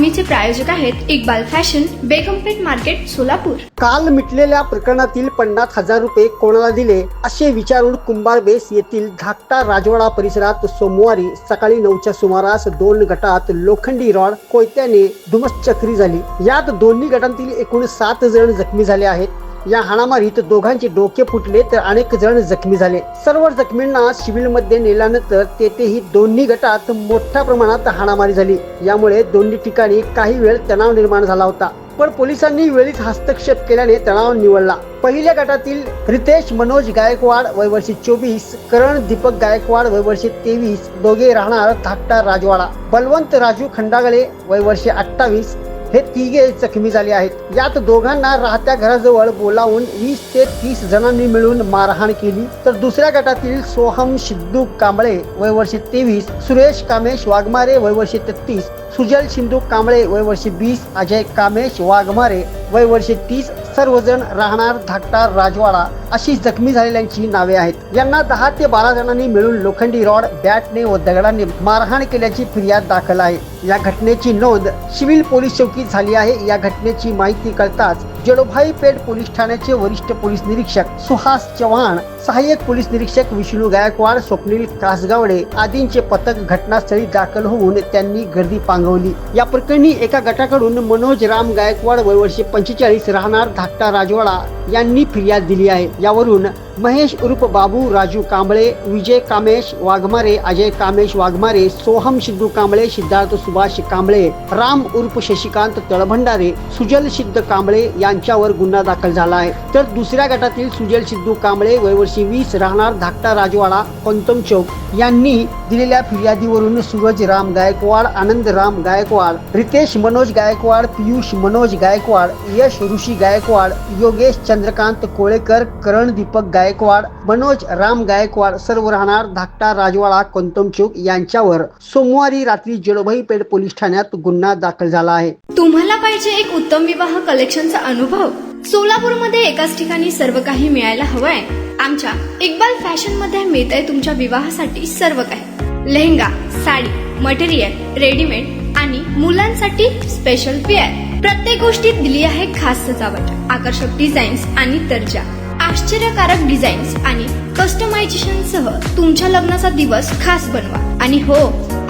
बातमीचे प्रायोजक आहेत Iqbal fashion, बेगमपेठ market, Solapur. काल मिटलेल्या प्रकरणातील 50,000 रुपये कोणाला दिले असे विचारून कुंभारबेस येथील धाकटा राजवाडा परिसरात सोमवारी सकाळी 9च्या सुमारास 2 गटात लोखंडी रॉड कोयत्याने धुमश्चक्री झाली। यात दोन्ही गटांतील एकूण 7 जण जखमी झाले आहेत। या हाणामारीत दोघांचे डोके फुटले तर अनेक जण जखमी झाले। सर्व जखमींना सिव्हिलमध्ये नेल्यानंतर तेथेही दोन्ही गटात मोठ्या प्रमाणात हाणामारी झाली। यामुळे दोन्ही ठिकाणी काही वेळ तणाव निर्माण झाला होता, पण पोलिसांनी वेळीच हस्तक्षेप केल्याने तणाव निवळला। पहिल्या गटातील रितेश मनोज गायकवाड वय वर्ष 24, करण दीपक गायकवाड वय वर्ष 23 दोघे राहणार धाकटा राजवाडा, बलवंत राजू खंडागळे वय वर्ष 28 हे तिघे जखमी झाले आहेत। यात दोघांना राहत्या घराजवळ बोलावून 20 ते 30 जणांनी मिळून मारहाण केली, तर दुसऱ्या गटातील सोहम सिद्धू कांबळे वय वर्ष 23, सुरेश कामेश वाघमारे वय वर्ष 33, सुजल सिंधू कांबळे वय वर्ष 20, अजय कामेश वाघमारे वय वर्ष 30 सर्वजण राहणार धाकटा राजवाडा अशी जखमी झालेल्यांची नावे आहेत। यांना 10 ते 12 जणांनी मिळून लोखंडी रॉड, बॅटने व दगडांनी मारहाण केल्याची फिर्याद दाखल आहे। या घटनेची नोंद सिव्हिल पोलीस चौकीत झाली आहे। या घटनेची माहिती कळताच जडोभाई पेठ पोलीस ठाण्याचे वरिष्ठ पोलीस निरीक्षक सुहास चव्हाण, सहाय्यक पोलीस निरीक्षक विष्णू गायकवाड, स्वप्नील कासगावडे आदींचे पथक घटनास्थळी दाखल होऊन त्यांनी गर्दी पांगवली। या प्रकरणी एका गटाकडून मनोज राम गायकवाड वय वर्ष 45 राहणार धाकटा राजवाडा यांनी फिर्याद दिली आहे। यावरून महेश उर्फ बाबू राजू कांबळे, विजय कामेश वाघमारे, अजय कामेश वाघमारे, सोहम सिद्धू कांबळे, सिद्धार्थ सुभाष कांबळे, राम उर्फ शशिकांत तळभंडारे, सुजल सिद्ध कांबळे यांच्यावर गुन्हा दाखल झाला आहे। तर दुसऱ्या गटातील सुजल सिद्धू कांबळे वय वर्ष 20 राहणार धाकटा राजवाडा कोंतम चौक यांनी दिलेल्या फिर्यादीवरून सूरज राम गायकवाड, आनंद राम गायकवाड, रितेश मनोज गायकवाड, पियुष मनोज गायकवाड, यश ऋषी गायकवाड, योगेश चंद्रकांत कोळेकर, करण दीपक गायकवाड, मनोज राम गायकवाड सर्व राहणार धाकटा राजवाडा कोंतम चौक यांच्यावर सोमवारी रात्री जडोभाई पेठ पोलीस ठाण्यात गुन्हा दाखल झाला आहे। तुम्हाला पाहिजे एक उत्तम विवाह कलेक्शनचा अनुभव? सोलापूरमध्ये एकाच ठिकाणी सर्व काही मिळायला हवंय? आमच्या इक्बाल फॅशन मध्ये मिळतंय तुमच्या विवाहासाठी सर्व काही। लेहंगा, साडी, मटेरियल, रेडीमेड आणि मुलांसाठी स्पेशल वेअर। प्रत्येक गोष्टीत दिली आहे खास सजावट, आकर्षक डिझाईन्स आणि दर्जा, आश्चर्यकारक डिझाईन्स आणि कस्टमायझेशन सह तुमच्या लग्नाचा दिवस खास बनवा। आणि हो,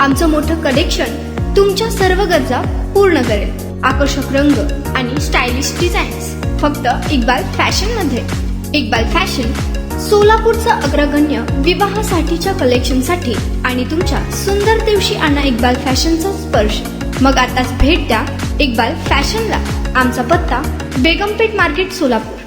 आमचं मोठं कलेक्शन तुमच्या सर्व गरजा पूर्ण करेल। आकर्षक रंग आणि स्टायलिश डिझाईन्स फक्त इक्बाल फॅशन मध्ये। इक्बाल फॅशन सोलापूरचा अग्रगण्य विवाहासाठीच्या कलेक्शनसाठी आणि तुमच्या सुंदर दिवशी आणा इक्बाल फॅशनचा स्पर्श। मग आताच भेट द्या इक्बाल फॅशनला। आमचा पत्ता बेगमपेठ मार्केट, सोलापूर।